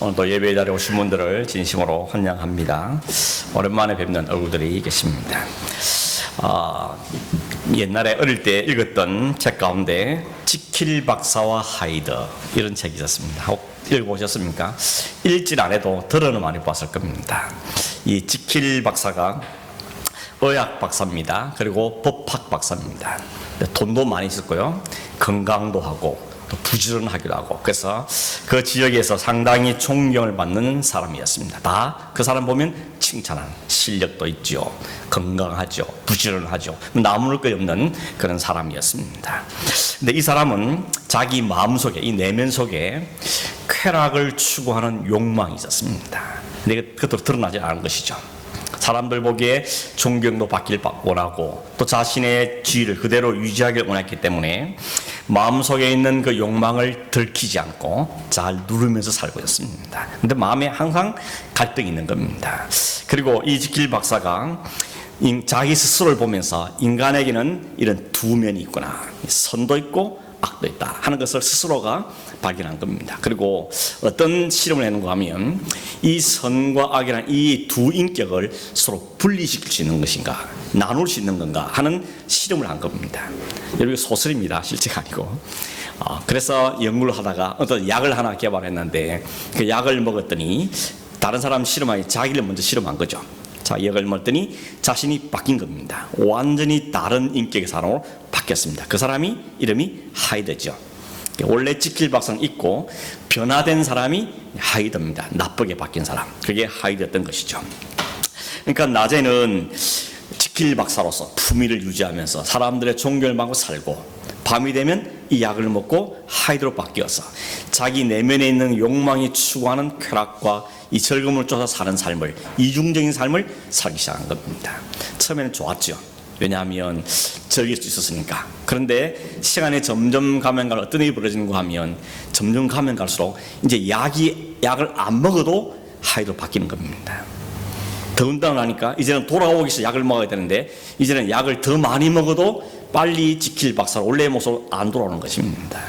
오늘도 예배 자리에 오신 분들을 진심으로 환영합니다. 오랜만에 뵙는 얼굴들이 계십니다. 옛날에 어릴 때 읽었던 책 가운데 지킬 박사와 하이드 이런 책이 있었습니다. 혹 읽어보셨습니까? 읽질 안 해도 들어는 많이 봤을 겁니다. 이 지킬 박사가 의학 박사입니다. 그리고 법학 박사입니다. 돈도 많이 있었고요. 건강도 하고 또 부지런하기도 하고, 그래서 그 지역에서 상당히 존경을 받는 사람이었습니다. 다 그 사람 보면 칭찬하는, 실력도 있죠, 건강하죠, 부지런하죠, 나무를 거 없는 그런 사람이었습니다. 근데 이 사람은 자기 마음속에, 이 내면 속에 쾌락을 추구하는 욕망이 있었습니다. 근데 그것도 드러나지 않은 것이죠. 사람들 보기에 존경도 받길 원하고 또 자신의 지위를 그대로 유지하길 원했기 때문에 마음속에 있는 그 욕망을 들키지 않고 잘 누르면서 살고 있습니다. 근데 마음에 항상 갈등이 있는 겁니다. 그리고 이 지킬 박사가 자기 스스로를 보면서 인간에게는 이런 두 면이 있구나, 선도 있고 악도 있다 하는 것을 스스로가 발견한 겁니다. 그리고 어떤 실험을 해놓은가 하면 이 선과 악이라는 이 두 인격을 서로 분리시킬 수 있는 것인가, 나눌 수 있는 건가 하는 실험을 한 겁니다. 여러분, 소설입니다. 실제가 아니고. 그래서 연구를 하다가 어떤 약을 하나 개발했는데 그 약을 먹었더니 다른 사람 실험하기 자기를 먼저 실험한 거죠. 자, 약을 먹더니 자신이 바뀐 겁니다. 완전히 다른 인격의 사람으로 바뀌었습니다. 그 사람이 이름이 하이드죠. 원래 지킬 박사는 있고 변화된 사람이 하이드입니다. 나쁘게 바뀐 사람, 그게 하이드였던 것이죠. 그러니까 낮에는 지킬 박사로서 품위를 유지하면서 사람들의 존경을 받고 살고, 밤이 되면 이 약을 먹고 하이드로 바뀌어서 자기 내면에 있는 욕망이 추구하는 쾌락과 이 즐거움을 쫓아 사는 삶을, 이중적인 삶을 살기 시작한 겁니다. 처음에는 좋았죠. 왜냐하면 즐길 수 있었으니까. 그런데 시간이 점점 가면 갈수록 어떤 일이 벌어지는가 하면 점점 가면 갈수록 이제 약을 안 먹어도 하이드로 바뀌는 겁니다. 더군다나 하니까 이제는 돌아오기 위해서 약을 먹어야 되는데 이제는 약을 더 많이 먹어도 빨리 지킬 박사로 원래의 모습으로 안 돌아오는 것입니다.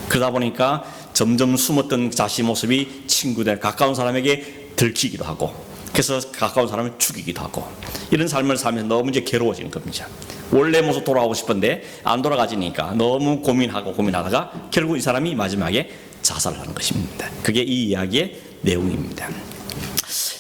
그러다 보니까 점점 숨었던 자신 모습이 친구들, 가까운 사람에게 들키기도 하고, 그래서 가까운 사람을 죽이기도 하고, 이런 삶을 살면서 너무 이제 괴로워지는 겁니다. 원래 모습 돌아오고 싶은데 안 돌아가지니까 너무 고민하다가 결국 이 사람이 마지막에 자살을 하는 것입니다. 그게 이 이야기의 내용입니다.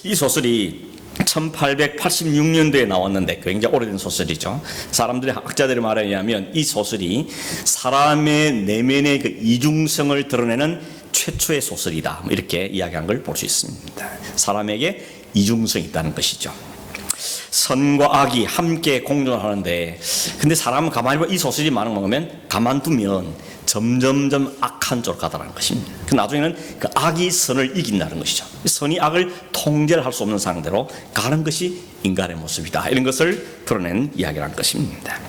이 소설이 1886년도에 나왔는데 굉장히 오래된 소설이죠. 사람들의, 학자들의 말에 의하면 이 소설이 사람의 내면의 그 이중성을 드러내는 최초의 소설이다, 이렇게 이야기한 걸 볼 수 있습니다. 사람에게 이중성이 있다는 것이죠. 선과 악이 함께 공존하는데, 근데 사람은 가만히 보면 이 소설이 많은 거 보면 가만두면 점점점 악한 쪽으로 가다라는 것입니다. 그 나중에는 그 악이 선을 이긴다는 것이죠. 선이 악을 통제를 할 수 없는 상태로 가는 것이 인간의 모습이다, 이런 것을 드러낸 이야기라는 것입니다.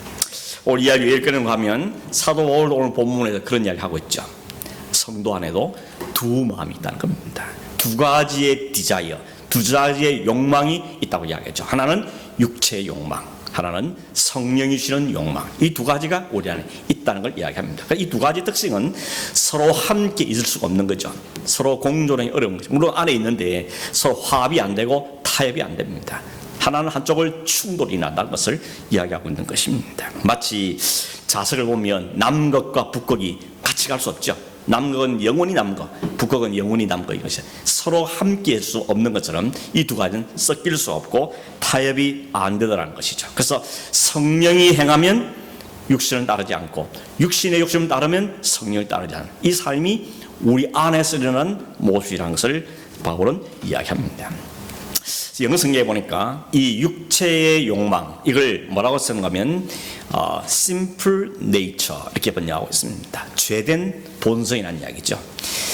오늘 이야기 읽기는 하면 사도 바울도 오늘 본문에서 그런 이야기 하고 있죠. 성도 안에도 두 마음이 있다는 겁니다. 두 가지의 디자이어, 두 가지의 욕망이 있다고 이야기하죠. 하나는 육체의 욕망, 하나는 성령이 주시는 욕망. 이 두 가지가 우리 안에 있다는 걸 이야기합니다. 이 두 가지 특징은 서로 함께 있을 수가 없는 거죠. 서로 공존하기 어려운 거죠. 물론 안에 있는데 서로 화합이 안 되고 타협이 안 됩니다. 하나는 한쪽을 충돌이 난다는 것을 이야기하고 있는 것입니다. 마치 자석을 보면 남극과 북극이 같이 갈 수 없죠. 남극은 영원히 남극, 북극은 영원히 남극, 이것이 서로 함께 할 수 없는 것처럼 이 두 가지는 섞일 수 없고 타협이 안 되더라는 것이죠. 그래서 성령이 행하면 육신을 따르지 않고 육신의 욕심을 따르면 성령을 따르지 않는 이 삶이 우리 안에서 일어나는 모습이라는 것을 바울은 이야기합니다. 영어 성경에 보니까 이 육체의 욕망, 이걸 뭐라고 쓰는가 하면 simple nature 이렇게 번역하고 있습니다. 죄된 본성이라는 이야기죠.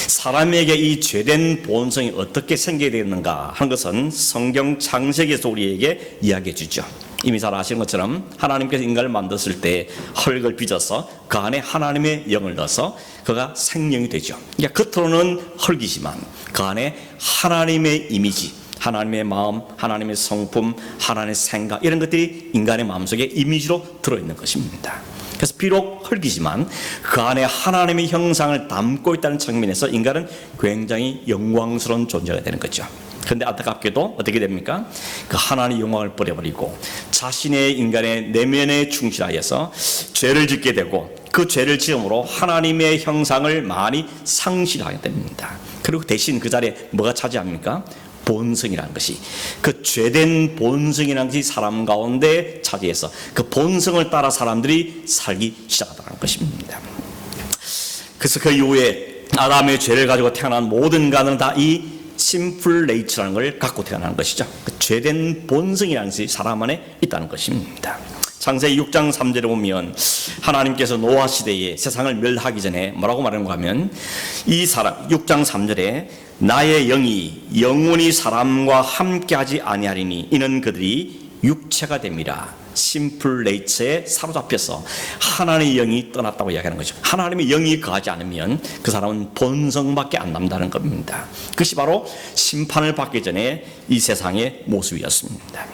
사람에게 이 죄된 본성이 어떻게 생기게 되는가 하는 것은 성경 창세기에서 우리에게 이야기해 주죠. 이미 잘 아시는 것처럼 하나님께서 인간을 만드실 때 흙을 빚어서 그 안에 하나님의 영을 넣어서 그가 생명이 되죠. 그러니까 겉으로는 흙이지만 그 안에 하나님의 이미지, 하나님의 마음, 하나님의 성품, 하나님의 생각, 이런 것들이 인간의 마음속에 이미지로 들어있는 것입니다. 그래서 비록 흙이지만 그 안에 하나님의 형상을 담고 있다는 측면에서 인간은 굉장히 영광스러운 존재가 되는 거죠. 그런데 안타깝게도 어떻게 됩니까? 그 하나님의 영광을 버려버리고 자신의 인간의 내면에 충실하여서 죄를 짓게 되고 그 죄를 지음으로 하나님의 형상을 많이 상실하게 됩니다. 그리고 대신 그 자리에 뭐가 차지합니까? 본성이라는 것이, 그 죄된 본성이라는 것이 사람 가운데 차지해서 그 본성을 따라 사람들이 살기 시작하다는 것입니다. 그래서 그 이후에 아담의 죄를 가지고 태어난 모든 인간은 다 이 심플 네이처라는 걸 갖고 태어나는 것이죠. 그 죄된 본성이라는 것이 사람 안에 있다는 것입니다. 창세기 6장 3절에 보면 하나님께서 노아 시대에 세상을 멸하기 전에 뭐라고 말하는가 하면, 이 사람 6장 3절에 나의 영이 영원히 사람과 함께하지 아니하리니 이는 그들이 육체가 됨이라. 심플 네이처에 사로잡혀서 하나님의 영이 떠났다고 이야기하는 거죠. 하나님의 영이 거하지 않으면 그 사람은 본성밖에 안 남다는 겁니다. 그것이 바로 심판을 받기 전에 이 세상의 모습이었습니다.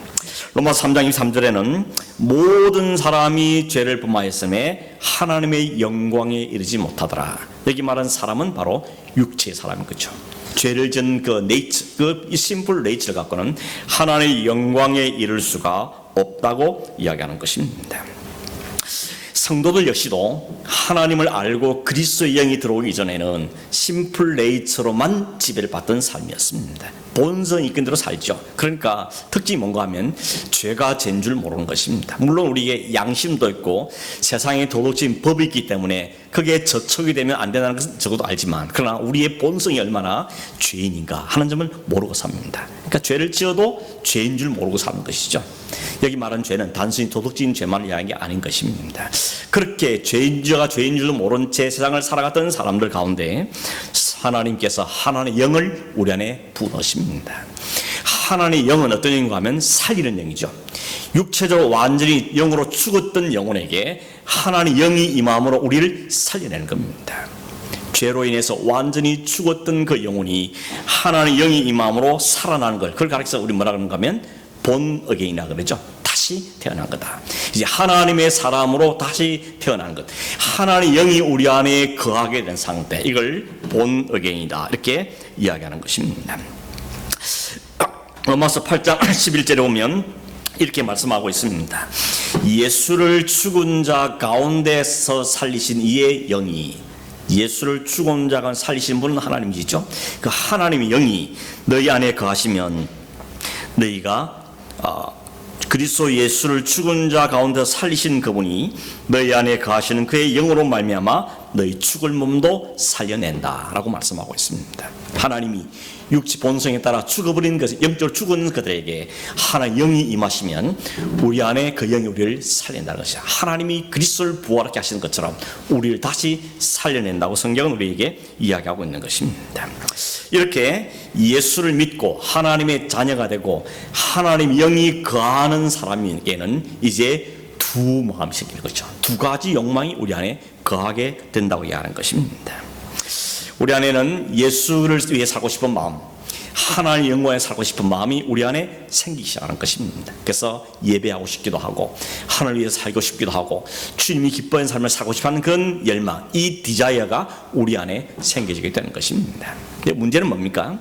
로마서 3장 23절에는 모든 사람이 죄를 범하였음에 하나님의 영광에 이르지 못하더라. 여기 말하는 사람은 바로 육체의 사람인 거죠. 죄를 지은 그 네이처, 그 심플 네이처를 갖고는 하나님의 영광에 이를 수가 없다고 이야기하는 것입니다. 성도들 역시도 하나님을 알고 그리스도의 영이 들어오기 전에는 심플 네이처로만 지배를 받던 삶이었습니다. 본성이 이끈 대로 살죠. 그러니까 특징이 뭔가 하면 죄가 죄인 줄 모르는 것입니다. 물론 우리에게 양심도 있고 세상에 도덕적인 법이 있기 때문에 그게 저촉이 되면 안 된다는 것은 적어도 알지만, 그러나 우리의 본성이 얼마나 죄인인가 하는 점을 모르고 삽니다. 그러니까 죄를 지어도 죄인 줄 모르고 사는 것이죠. 여기 말하는 죄는 단순히 도덕적인 죄만 이야기하는 게 아닌 것입니다. 그렇게 죄인자가 죄인 줄도 모른 채 세상을 살아갔던 사람들 가운데 하나님께서 하나님의 영을 우리 안에 부으십니다. 하나님의 영은 어떤 영인가 하면 살리는 영이죠. 육체적으로 완전히 영으로 죽었던 영혼에게 하나님의 영이 임함으로 우리를 살려내는 겁니다. 죄로 인해서 완전히 죽었던 그 영혼이 하나님의 영이 임함으로 살아나는 걸, 그걸 가르쳐서 우리 뭐라 그러는가 하면 본 어게인이라 그러죠. 다시 태어난 거다. 이제 하나님의 사람으로 다시 태어난 것, 하나님의 영이 우리 안에 거하게 된 상태, 이걸 본 어게인이다 이렇게 이야기하는 것입니다. 로마서 8장 11절에 보면 이렇게 말씀하고 있습니다. 예수를 죽은 자 가운데서 살리신 이의 영이, 예수를 죽은 자가 살리신 분은 하나님이시죠. 그 하나님의 영이 너희 안에 거하시면 너희가 그리스도 예수를 죽은 자 가운데 살리신 그분이 너희 안에 거하시는 그의 영으로 말미암아 너희 죽을 몸도 살려낸다라고 말씀하고 있습니다. 하나님이 육체 본성에 따라 죽어버린 것, 영적으로 죽은 그들에게 하나님 영이 임하시면 우리 안에 그 영이 우리를 살린다는 것이야. 하나님이 그리스도를 부활하게 하시는 것처럼 우리를 다시 살려낸다고 성경은 우리에게 이야기하고 있는 것입니다. 이렇게 예수를 믿고 하나님의 자녀가 되고 하나님 영이 거하는 사람에게는 이제 두 마음이 생기는 거죠. 두 가지 욕망이 우리 안에 거하게 된다고 이야기하는 것입니다. 우리 안에는 예수를 위해 살고 싶은 마음, 하나님의 영광에 살고 싶은 마음이 우리 안에 생기기 시작하는 것입니다. 그래서 예배하고 싶기도 하고 하나님을 위해서 살고 싶기도 하고 주님이 기뻐하는 삶을 살고 싶어하는 그런 열망, 이 디자이어가 우리 안에 생겨지게 되는 것입니다. 근데 문제는 뭡니까?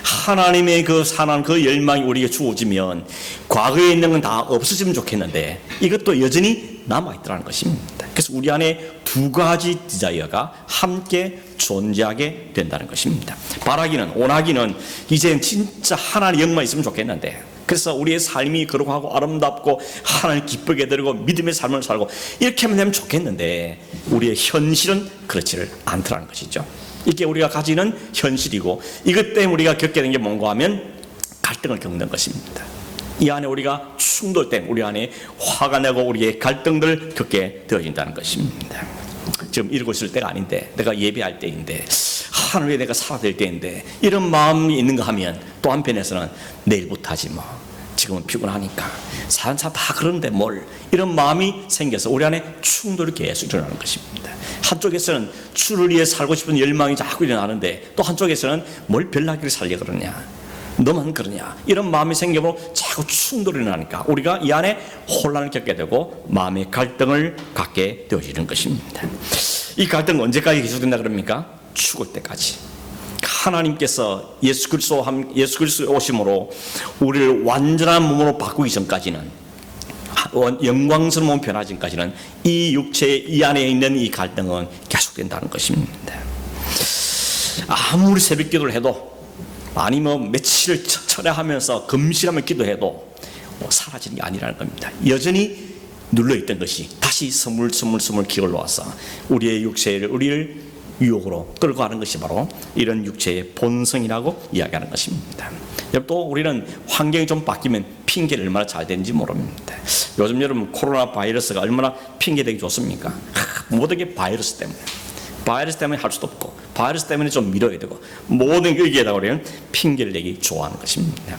하나님의 그 사랑, 그 열망이 우리에게 주어지면 과거에 있는 건 다 없어지면 좋겠는데 이것도 여전히 남아있더라는 것입니다. 그래서 우리 안에 두 가지 디자이어가 함께 존재하게 된다는 것입니다. 바라기는, 원하기는 이제는 진짜 하나님의 영만 있으면 좋겠는데, 그래서 우리의 삶이 거룩하고 아름답고 하나님 기쁘게 드리고 믿음의 삶을 살고 이렇게 하면 되면 좋겠는데 우리의 현실은 그렇지를 않더라는 것이죠. 이게 우리가 가지는 현실이고 이것 때문에 우리가 겪게 된 게 뭔가 하면 갈등을 겪는 것입니다. 이 안에 우리가 충돌 때 우리 안에 화가 나고 우리의 갈등들을 겪게 되어진다는 것입니다. 지금 이러고 있을 때가 아닌데, 내가 예배할 때인데, 하늘에 내가 살아야 될 때인데, 이런 마음이 있는가 하면 또 한편에서는 내일부터 하지 뭐, 지금은 피곤하니까 사람 다 그런데 뭘, 이런 마음이 생겨서 우리 안에 충돌이 계속 일어나는 것입니다. 한쪽에서는 주를 위해 살고 싶은 열망이 자꾸 일어나는데 또 한쪽에서는 뭘 별나기를 살려 그러냐, 너만 그러냐? 이런 마음이 생기면 자꾸 충돌이 나니까 우리가 이 안에 혼란을 겪게 되고 마음의 갈등을 갖게 되어지는 것입니다. 이 갈등은 언제까지 계속된다 그럽니까? 죽을 때까지. 하나님께서 예수 그리스도의 오심으로 우리를 완전한 몸으로 바꾸기 전까지는, 영광스러운 몸 변하기 전까지는 이 육체 이 안에 있는 이 갈등은 계속된다는 것입니다. 아무리 새벽 기도를 해도, 아니면 며칠 철야하면서 금식하며 기도해도 사라지는 게 아니라는 겁니다. 여전히 눌러있던 것이 다시 스물스물 기울러와서 우리의 육체를, 우리를 유혹으로 끌고 가는 것이 바로 이런 육체의 본성이라고 이야기하는 것입니다. 또 우리는 환경이 좀 바뀌면 핑계를 얼마나 잘 되는지 모릅니다. 요즘 여러분 코로나 바이러스가 얼마나 핑계되기 좋습니까? 모든 게 바이러스 때문에 할 수도 없고, 바이러스 때문에 좀 미뤄야 되고, 모든 여기에다가 우리는 핑계를 내기 좋아하는 것입니다.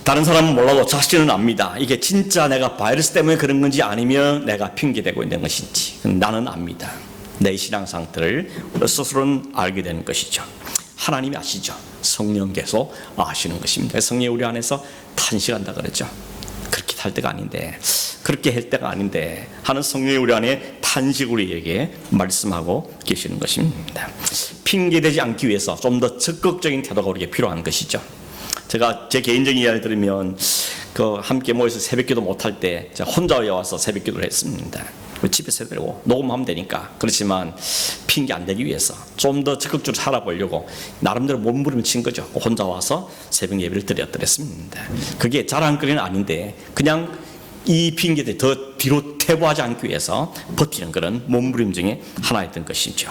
다른 사람은 몰라도 자신은 압니다. 이게 진짜 내가 바이러스 때문에 그런 건지 아니면 내가 핑계대고 있는 것인지 나는 압니다. 내 신앙 상태를 스스로는 알게 되는 것이죠. 하나님이 아시죠. 성령께서 아시는 것입니다. 성령이 우리 안에서 탄식한다 그랬죠. 그렇게 할 때가 아닌데, 그렇게 할 때가 아닌데 하는 성령이 우리 안에 탄식 우리에게 말씀하고 계시는 것입니다. 핑계대지 않기 위해서 좀 더 적극적인 태도가 우리에게 필요한 것이죠. 제가 제 개인적인 이야기를 들으면 함께 모여서 새벽기도 못할 때 제가 혼자 와서 새벽기도를 했습니다. 집에서 해도 녹음하면 되니까. 그렇지만 핑계 안 되기 위해서 좀 더 적극적으로 살아보려고 나름대로 몸부림친 거죠. 혼자 와서 새벽 예배를 드렸습니다. 그게 자랑거리는 아닌데 그냥 이 핑계들 더 뒤로 퇴보하지 않기 위해서 버티는 그런 몸부림 중에 하나였던 것이죠.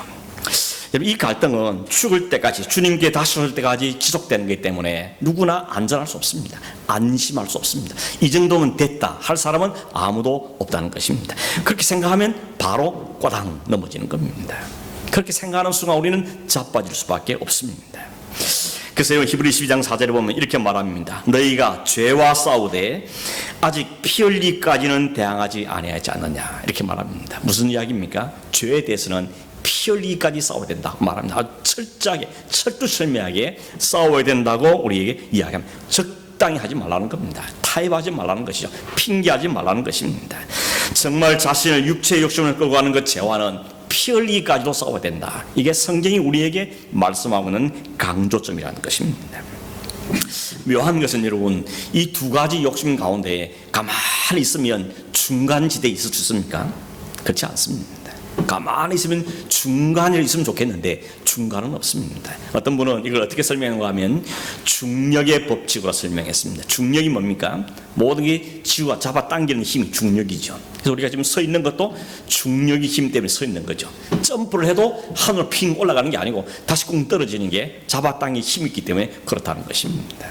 이 갈등은 죽을 때까지, 주님께 다시 올 때까지 지속되는 것이기 때문에 누구나 안전할 수 없습니다. 안심할 수 없습니다. 이 정도면 됐다 할 사람은 아무도 없다는 것입니다. 그렇게 생각하면 바로 꼬당 넘어지는 겁니다. 그렇게 생각하는 순간 우리는 자빠질 수밖에 없습니다. 그래서 히브리 12장 4절에 보면 이렇게 말합니다. 너희가 죄와 싸우되 아직 피 흘리기까지는 대항하지 아니하지 않느냐, 이렇게 말합니다. 무슨 이야기입니까? 죄에 대해서는 피 흘리기까지 싸워야 된다고 말합니다. 아주 철저하게, 철두철미하게 싸워야 된다고 우리에게 이야기합니다. 적당히 하지 말라는 겁니다. 타협하지 말라는 것이죠. 핑계하지 말라는 것입니다. 정말 자신의 육체의 욕심을 끌고 가는 그 죄와는 피 흘리기까지도 싸워야 된다. 이게 성경이 우리에게 말씀하고 있는 강조점이라는 것입니다. 묘한 것은 여러분, 이 두 가지 욕심 가운데 가만히 있으면 중간지대에 있을 수 있습니까? 그렇지 않습니다. 가만히 있으면 중간에 있으면 좋겠는데 중간은 없습니다. 어떤 분은 이걸 어떻게 설명하는가 하면 중력의 법칙으로 설명했습니다. 중력이 뭡니까? 모든 게 지구가 잡아당기는 힘이 중력이죠. 그래서 우리가 지금 서 있는 것도 중력의 힘 때문에 서 있는 거죠. 점프를 해도 하늘로 핑 올라가는 게 아니고 다시 꿍 떨어지는 게 잡아당기는 힘이 있기 때문에 그렇다는 것입니다.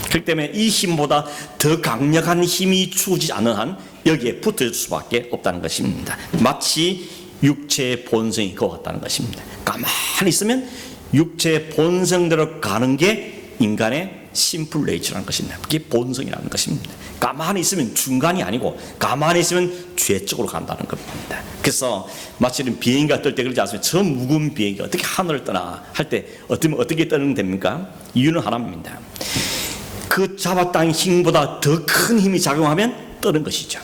그렇기 때문에 이 힘보다 더 강력한 힘이 주어지지 않는 한 여기에 붙을 수밖에 없다는 것입니다. 마치 육체의 본성이 그와 같다는 것입니다. 가만히 있으면 육체의 본성대로 가는 게 인간의 심플 네이처라는 것입니다. 그게 본성이라는 것입니다. 가만히 있으면 중간이 아니고 가만히 있으면 죄 쪽으로 간다는 겁니다. 그래서 마치 비행기가 뜰 때 그러지 않습니까? 저 무거운 비행기가 어떻게 하늘을 떠나 할 때 어떻게 떠는 됩니까? 이유는 하나입니다. 그 잡아당긴 힘보다 더 큰 힘이 작용하면 떠는 것이죠.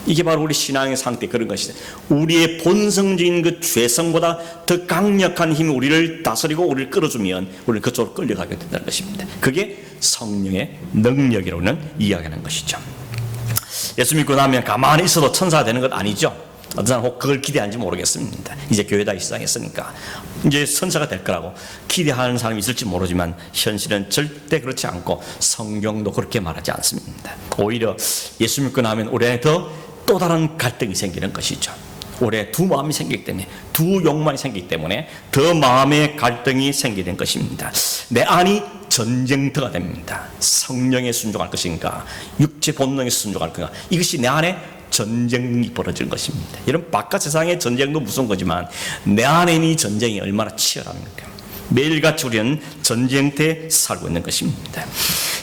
이게 바로 우리 신앙의 상태, 그런 것이죠. 우리의 본성적인 그 죄성보다 더 강력한 힘이 우리를 다스리고 우리를 끌어주면 우리는 그쪽으로 끌려가게 된다는 것입니다. 그게 성령의 능력이라고는 이야기하는 것이죠. 예수 믿고 나면 가만히 있어도 천사가 되는 것 아니죠. 어떤 사람 혹 그걸 기대하는지 모르겠습니다. 이제 교회다 시작했으니까 이제 천사가 될 거라고 기대하는 사람이 있을지 모르지만 현실은 절대 그렇지 않고 성경도 그렇게 말하지 않습니다. 오히려 예수 믿고 나면 우리 안에 또 다른 갈등이 생기는 것이죠. 올해 두 마음이 생기기 때문에, 두 욕망이 생기기 때문에 더 마음의 갈등이 생기는 것입니다. 내 안이 전쟁터가 됩니다. 성령에 순종할 것인가, 육체 본능에 순종할 것인가, 이것이 내 안에 전쟁이 벌어지는 것입니다. 이런 바깥 세상의 전쟁도 무서운 거지만 내 안에 있는 이 전쟁이 얼마나 치열합니까? 매일같이 우리는 전쟁터에 살고 있는 것입니다.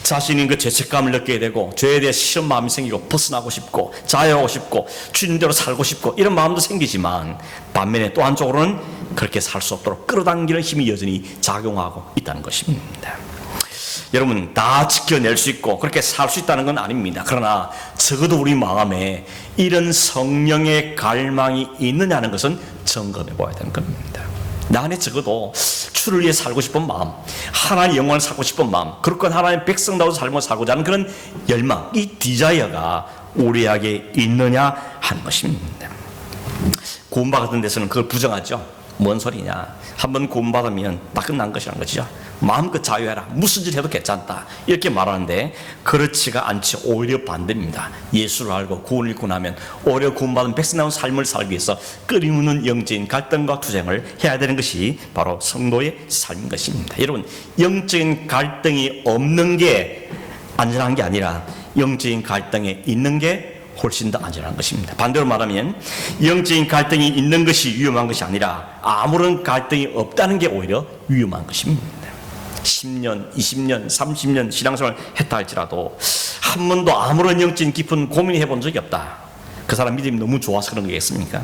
자신이 그 죄책감을 느끼게 되고 죄에 대해 싫은 마음이 생기고 벗어나고 싶고 자유하고 싶고 주님대로 살고 싶고 이런 마음도 생기지만 반면에 또 한쪽으로는 그렇게 살 수 없도록 끌어당기는 힘이 여전히 작용하고 있다는 것입니다. 여러분 다 지켜낼 수 있고 그렇게 살 수 있다는 건 아닙니다. 그러나 적어도 우리 마음에 이런 성령의 갈망이 있느냐는 것은 점검해 봐야 되는 겁니다. 나 안에 적어도 주를 위해 살고 싶은 마음, 하나님의 영광을 살고 싶은 마음, 그렇고 하나님의 백성다운 삶을 살고자 하는 그런 열망, 이 디자이어가 우리에게 있느냐 하는 것입니다. 구원받 같은 데서는 그걸 부정하죠. 뭔 소리냐, 한번 구원받으면 다 끝난 것이라는 거죠. 마음껏 자유해라, 무슨 짓 해도 괜찮다, 이렇게 말하는데 그렇지가 않죠. 오히려 반대입니다. 예수를 알고 구원을 입고 나면 오히려 구원받은 백성다운 삶을 살기 위해서 끊임없는 영적인 갈등과 투쟁을 해야 되는 것이 바로 성도의 삶인 것입니다. 여러분, 영적인 갈등이 없는 게 안전한 게 아니라 영적인 갈등에 있는 게 훨씬 더 안전한 것입니다. 반대로 말하면 영적인 갈등이 있는 것이 위험한 것이 아니라 아무런 갈등이 없다는 게 오히려 위험한 것입니다. 10년, 20년, 30년 신앙생활을 했다 할지라도 한 번도 아무런 영적인 깊은 고민을 해본 적이 없다. 그 사람 믿음이 너무 좋아서 그런 거겠습니까?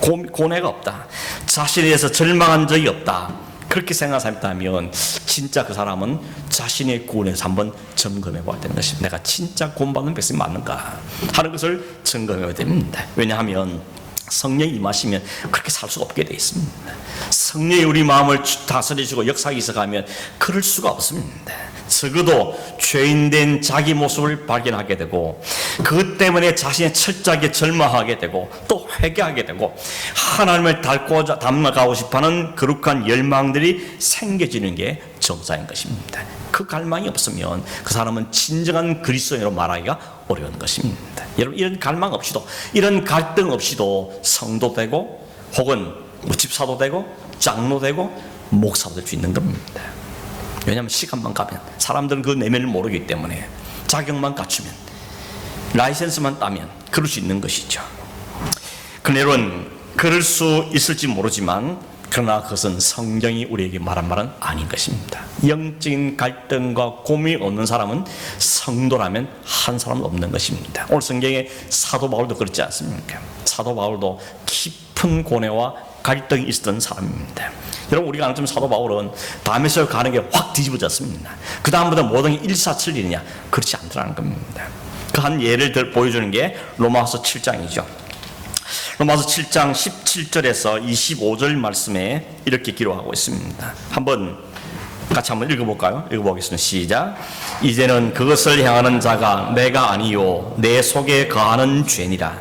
고뇌가 없다. 자신에 대해서 절망한 적이 없다. 그렇게 생각한다면 진짜 그 사람은 자신의 구원에서 한번 점검해 봐야 되는 것입니다. 내가 진짜 구원받는 백성이 맞는가 하는 것을 점검해야 됩니다. 왜냐하면 성령이 임하시면 그렇게 살 수가 없게 되어 있습니다. 성령이 우리 마음을 다스리시고 역사하기 시작하면 그럴 수가 없습니다. 적어도 죄인된 자기 모습을 발견하게 되고 그것 때문에 자신의 철저하게 절망하게 되고 또 회개하게 되고 하나님을 닮아가고 싶어하는 거룩한 열망들이 생겨지는 게 정상인 것입니다. 그 갈망이 없으면 그 사람은 진정한 그리스도인으로 말하기가 어려운 것입니다. 여러분, 이런 갈망 없이도, 이런 갈등 없이도 성도 되고 혹은 집사도 되고 장로 되고 목사도 될 수 있는 겁니다. 왜냐하면 시간만 가면 사람들은 그 내면을 모르기 때문에 자격만 갖추면, 라이센스만 따면 그럴 수 있는 것이죠. 그러나 여러분, 그럴 수 있을지 모르지만 그러나 그것은 성경이 우리에게 말한 말은 아닌 것입니다. 영적인 갈등과 고민이 없는 사람은 성도라면 한 사람도 없는 것입니다. 오늘 성경에 사도 바울도 그렇지 않습니까? 사도 바울도 깊은 고뇌와 갈등이 있었던 사람입니다. 여러분, 우리가 아는 사도 바울은 다메섹 가는 게 확 뒤집어졌습니다. 그 다음부터 모든 게 일사천리냐? 그렇지 않더라는 겁니다. 그 한 예를 보여주는 게 로마서 7장이죠. 로마서 7장 17절에서 25절 말씀에 이렇게 기록하고 있습니다. 같이 한번 읽어볼까요? 읽어보겠습니다. 시작. 이제는 그것을 향하는 자가 내가 아니요 내 속에 거하는 죄니라.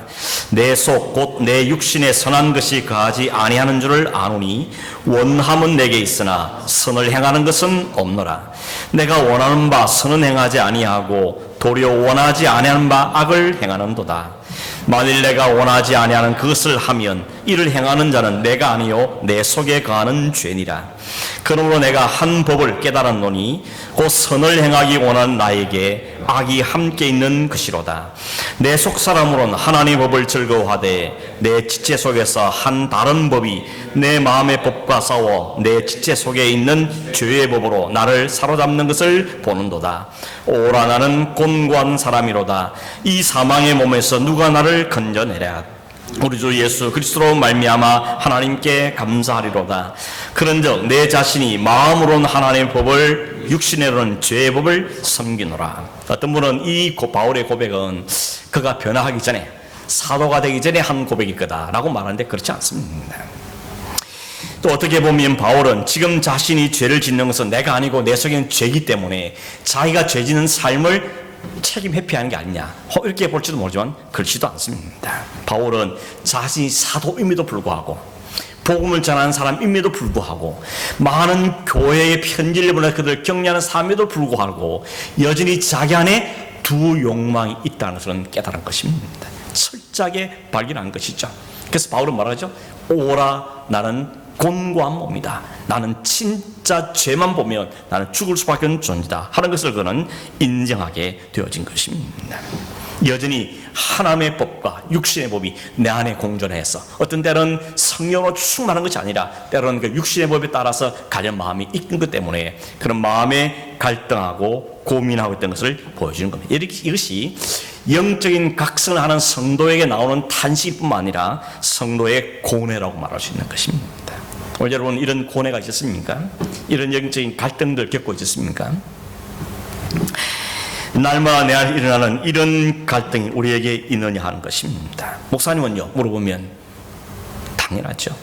내 속 곧 내 육신에 선한 것이 거하지 아니하는 줄을 아노니 원함은 내게 있으나 선을 행하는 것은 없노라. 내가 원하는 바 선은 행하지 아니하고 도리어 원하지 아니하는 바 악을 행하는도다. 만일 내가 원하지 아니하는 그것을 하면 이를 행하는 자는 내가 아니요 내 속에 거하는 죄니라. 그러므로 내가 한 법을 깨달았노니 곧 선을 행하기 원하는 나에게 악이 함께 있는 것이로다. 내 속사람으로는 하나님의 법을 즐거워하되 내 지체 속에서 한 다른 법이 내 마음의 법과 싸워 내 지체 속에 있는 죄의 법으로 나를 사로잡는 것을 보는도다. 오라, 나는 곤고한 사람이로다. 이 사망의 몸에서 누가 나를 건져내랴. 우리 주 예수 그리스도로 말미암아 하나님께 감사하리로다. 그런즉 내 자신이 마음으로는 하나님의 법을, 육신으로는 죄의 법을 섬기노라. 어떤 분은 이 바울의 고백은 그가 변화하기 전에, 사도가 되기 전에 한 고백일 거다라고 말하는데 그렇지 않습니다. 또 어떻게 보면 바울은 지금 자신이 죄를 짓는 것은 내가 아니고 내 속에는 죄이기 때문에 자기가 죄 짓는 삶을 책임 회피하는 게 아니냐, 이렇게 볼지도 모르지만 그렇지도 않습니다. 바울은 자신이 사도임에도 불구하고 복음을 전하는 사람임에도 불구하고 많은 교회의 편지를 보내 그들을 격려하는 사람에도 불구하고 여전히 자기 안에 두 욕망이 있다는 것을 깨달은 것입니다. 철저하게 발견한 것이죠. 그래서 바울은 말하죠. 오라, 나는 곤고한 몸이다. 나는 진짜 죄만 보면 나는 죽을 수밖에 없는 존재다 하는 것을 그는 인정하게 되어진 것입니다. 여전히 하나님의 법과 육신의 법이 내 안에 공존해서 어떤 때는 성령으로 충만한 것이 아니라 때로는 그 육신의 법에 따라서 가련 마음이 있는 것 때문에 그런 마음에 갈등하고 고민하고 있던 것을 보여주는 겁니다. 이것이 영적인 각성을 하는 성도에게 나오는 탄식뿐만 아니라 성도의 고뇌라고 말할 수 있는 것입니다. 오늘 여러분, 이런 고뇌가 있었습니까? 이런 영적인 갈등들 겪고 있었습니까? 날마다 내 안에 일어나는 이런 갈등이 우리에게 있느냐 하는 것입니다. 목사님은요? 물어보면 당연하죠.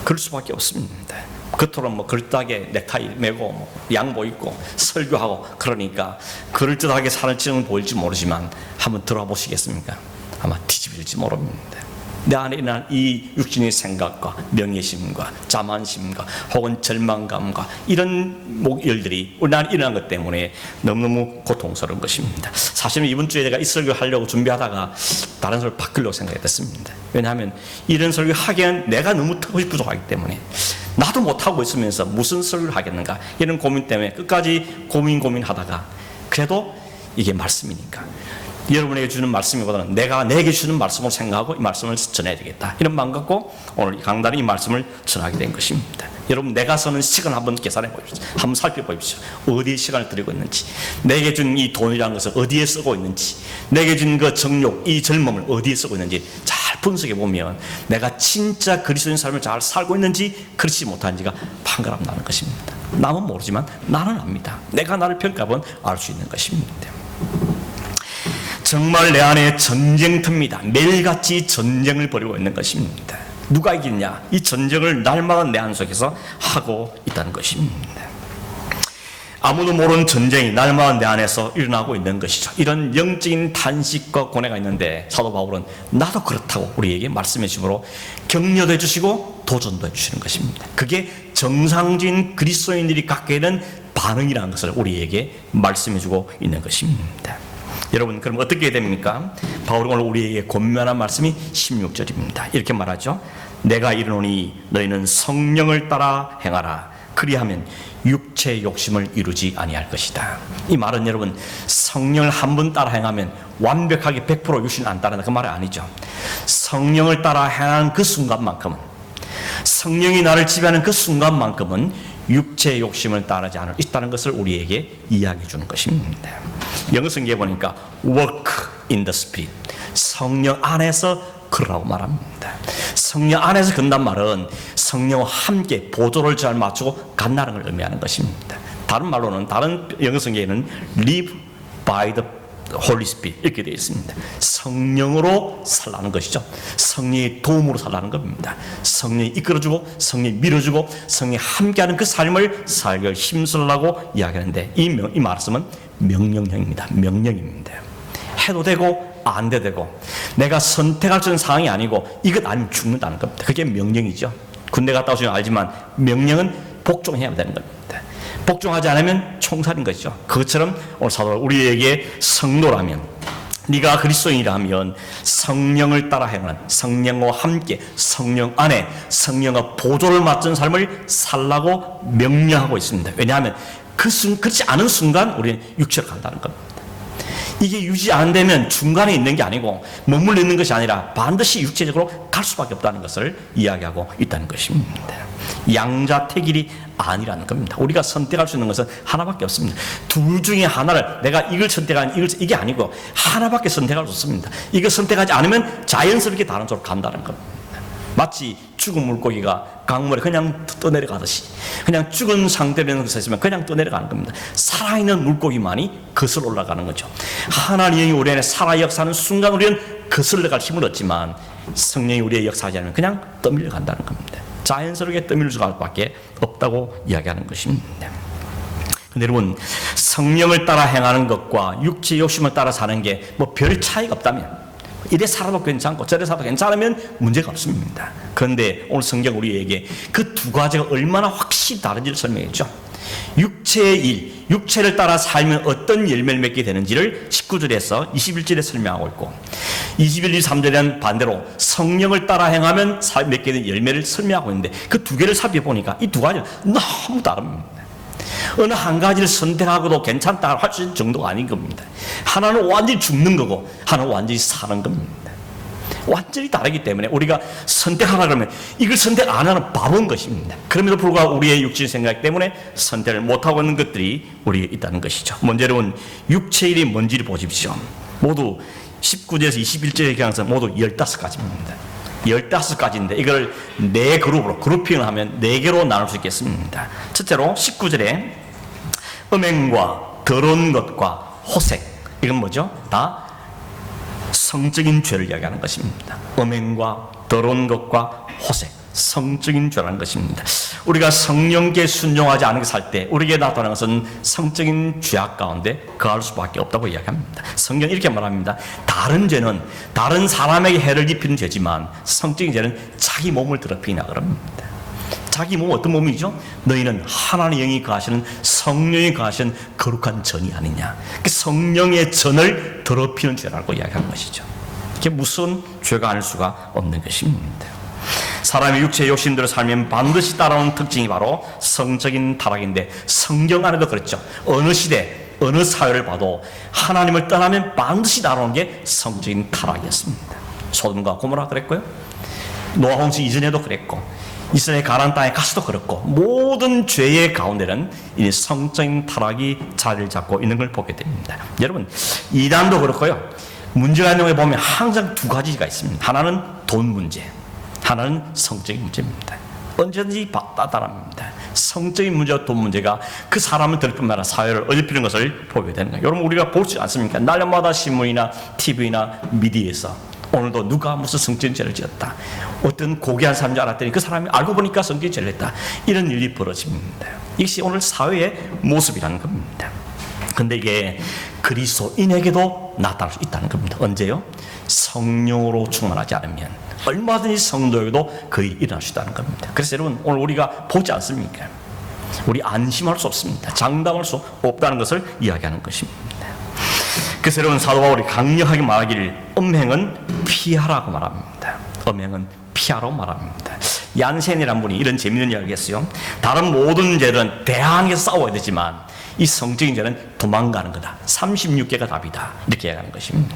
그럴 수밖에 없습니다. 겉으로 뭐 그럴듯하게 넥타이 메고 뭐 양복 입고 설교하고 그러니까 그럴듯하게 사는 찌는 보일지 모르지만 한번 들어와 보시겠습니까? 아마 뒤집힐지 모릅니다. 내 안에 일어난 이 육신의 생각과 명예심과 자만심과 혹은 절망감과 이런 일들이 우리 안에 일어난 것 때문에 너무너무 고통스러운 것입니다. 사실은 이번 주에 제가 이 설교 하려고 준비하다가 다른 설교 바꾸려고 생각했습니다. 왜냐하면 이런 설교 하기엔 내가 너무 턱이 부족하기 때문에 나도 못하고 있으면서 무슨 설교를 하겠는가 이런 고민 때문에 끝까지 고민하다가 그래도 이게 말씀이니까 여러분에게 주는 말씀이보다는 내가 내게 주는 말씀을 생각하고 이 말씀을 전해야 되겠다 이런 마음 갖고 오늘 강단에 이 말씀을 전하게 된 것입니다. 여러분 내가 쓰는 시간 한번 계산해 보십시오. 한번 살펴보십시오. 어디에 시간을 들이고 있는지, 내게 준 이 돈이라는 것을 어디에 쓰고 있는지, 내게 준 그 정욕, 이 젊음을 어디에 쓰고 있는지 잘 분석해 보면 내가 진짜 그리스도인 삶을 잘 살고 있는지 그렇지 못한지가 판가름 나는 것입니다. 남은 모르지만 나는 압니다. 내가 나를 평가하면 알 수 있는 것입니다. 정말 내 안에 전쟁터입니다. 매일같이 전쟁을 벌이고 있는 것입니다. 누가 이기냐? 이 전쟁을 날마다 내 안 속에서 하고 있다는 것입니다. 아무도 모르는 전쟁이 날마다 내 안에서 일어나고 있는 것이죠. 이런 영적인 탄식과 고뇌가 있는데 사도 바울은 나도 그렇다고 우리에게 말씀해 주므로 격려도 해주시고 도전도 해주시는 것입니다. 그게 정상적인 그리스도인들이 갖게 되는 반응이라는 것을 우리에게 말씀해 주고 있는 것입니다. 여러분 그럼 어떻게 해야 됩니까? 바울이 오늘 우리에게 권면한 말씀이 16절입니다. 이렇게 말하죠. 내가 이르노니 너희는 성령을 따라 행하라. 그리하면 육체의 욕심을 이루지 아니할 것이다. 이 말은 여러분 성령을 한 번 따라 행하면 완벽하게 100% 육신을 안 따르는 그 말이 아니죠. 성령을 따라 행하는 그 순간만큼은, 성령이 나를 지배하는 그 순간만큼은 육체의 욕심을 따르지 않을 있다는 것을 우리에게 이야기해 주는 것입니다. 영어 성경에 보니까 work in the spirit, 성령 안에서 그러라고 말합니다. 성령 안에서 건단 말은 성령과 함께 보조를 잘 맞추고 간다는 걸 의미하는 것입니다. 다른 말로는 다른 영어 성경에는 live by the Holy Spirit 이렇게 되어 있습니다. 성령으로 살라는 것이죠. 성령의 도움으로 살라는 겁니다. 성령이 이끌어주고 성령이 밀어주고 성령이 함께하는 그 삶을 살기 힘쓰려고 이야기하는데 이 말씀은 명령형입니다. 명령입니다. 해도 되고 안 돼도 되고 내가 선택할 수 있는 상황이 아니고 이것 아니면 죽는다는 겁니다. 그게 명령이죠. 군대 갔다 오시면 알지만 명령은 복종해야 되는 겁니다. 복종하지 않으면 총살인 것이죠. 그것처럼 오늘 사도가 우리에게 성도라면, 네가 그리스도인이라면 성령을 따라 행하는, 성령과 함께 성령 안에 성령과 보조를 맞춘 삶을 살라고 명령하고 있습니다. 왜냐하면 그렇지 않은 순간 우리는 육체로 간다는 겁니다. 이게 유지 안 되면 중간에 있는 게 아니고 머물러 있는 것이 아니라 반드시 육체적으로 갈 수밖에 없다는 것을 이야기하고 있다는 것입니다. 양자택일이 아니라는 겁니다. 우리가 선택할 수 있는 것은 하나밖에 없습니다. 둘 중에 하나를 내가 이걸 선택하는 이게 아니고 하나밖에 선택할 수 없습니다. 이거 선택하지 않으면 자연스럽게 다른 쪽으로 간다는 겁니다. 마치 죽은 물고기가 강물에 그냥 떠내려가듯이 그냥 죽은 상태로 있으면 그냥 떠내려가는 겁니다. 살아있는 물고기만이 거슬러 올라가는 거죠. 하나님이 우리 안에 살아 역사하는 순간 우리는 거슬러 갈 힘을 얻지만 성령이 우리의 역사하지 않으면 그냥 떠밀려 간다는 겁니다. 자연스럽게 떠밀려 갈 수밖에 없다고 이야기하는 것입니다. 근데 여러분 성령을 따라 행하는 것과 육체의 욕심을 따라 사는 게 뭐 별 차이가 없다면, 이래 살아도 괜찮고 저래 살아도 괜찮으면 문제가 없습니다. 그런데 오늘 성경 우리에게 그 두 가지가 얼마나 확실히 다른지를 설명했죠. 육체의 일, 육체를 따라 살면 어떤 열매를 맺게 되는지를 19절에서 21절에 설명하고 있고 21, 23절에는 반대로 성령을 따라 행하면 맺게 되는 열매를 설명하고 있는데 그 두 개를 살펴보니까 이 두 가지는 너무 다릅니다. 어느 한 가지를 선택하고도 괜찮다 할 수 있는 정도가 아닌 겁니다. 하나는 완전히 죽는 거고 하나는 완전히 사는 겁니다. 완전히 다르기 때문에 우리가 선택하라 그러면 이걸 선택 안 하는 바본 것입니다. 그럼에도 불구하고 우리의 육신 생각 때문에 선택을 못하고 있는 것들이 우리에 있다는 것이죠. 먼저 여러분 육체일이 뭔지를 보십시오. 모두 19절에서 21절에 기항서 모두 15가지입니다. 15가지인데 이걸 네 그룹으로 그룹핑을 하면 4개로 나눌 수 있겠습니다. 첫째로 19절에 음행과 더러운 것과 호색, 이건 뭐죠? 다 성적인 죄를 이야기하는 것입니다. 음행과 더러운 것과 호색, 성적인 죄라는 것입니다. 우리가 성령께 순종하지 않게 살 때 우리에게 나타나는 것은 성적인 죄악 가운데 거할 수밖에 없다고 이야기합니다. 성경은 이렇게 말합니다. 다른 죄는 다른 사람에게 해를 입히는 죄지만 성적인 죄는 자기 몸을 더럽히나 그럽니다. 자기 몸 어떤 몸이죠? 너희는 하나님의 영이 거하시는 성령이 거하시는 거룩한 전이 아니냐. 그 성령의 전을 더럽히는 죄라고 이야기하는 것이죠. 이게 무슨 죄가 아닐 수가 없는 것입니다. 사람의 육체의 욕심대로 살면 반드시 따라오는 특징이 바로 성적인 타락인데, 성경 안에도 그렇죠. 어느 시대, 어느 사회를 봐도 하나님을 떠나면 반드시 따라오는 게 성적인 타락이었습니다. 소돔과 고모라 그랬고요. 노아 홍수 이전에도 그랬고, 이스라엘 가나안 땅에 가서도 그렇고, 모든 죄의 가운데는 이 성적인 타락이 자리를 잡고 있는 걸 보게 됩니다. 여러분, 이단도 그렇고요. 문제가 있는 걸 보면 항상 두 가지가 있습니다. 하나는 돈 문제, 하나는 성적인 문제입니다. 언제든지 따따랍니다. 성적인 문제와 돈 문제가 그 사람을 더럽히는 나라 사회를 어지르는 것을 보게 되는 거예요. 여러분, 우리가 보지 않습니까? 날마다 신문이나 TV나 미디어에서 오늘도 누가 무슨 성적인 죄를 지었다, 어떤 고귀한 사람인 줄 알았더니 그 사람이 알고 보니까 성적인 죄를 했다, 이런 일이 벌어집니다. 이것이 오늘 사회의 모습이라는 겁니다. 근데 이게 그리스도인에게도 나타날 수 있다는 겁니다. 언제요? 성령으로 충만하지 않으면 얼마든지 성도에게도 거의 일어날 수 있다는 겁니다. 그래서 여러분, 오늘 우리가 보지 않습니까? 우리 안심할 수 없습니다. 장담할 수 없다는 것을 이야기하는 것입니다. 그래서 여러분, 사도 바울이 강력하게 말하기를 음행은 피하라고 말합니다. 음행은 피하라고 말합니다. 얀센이라는 분이 이런 재미있는 이야기를 했어요. 다른 모든 죄들은 대항해서 싸워야 되지만 이 성적인 죄는 도망가는 거다. 36개가 답이다. 이렇게 이야기하는 것입니다.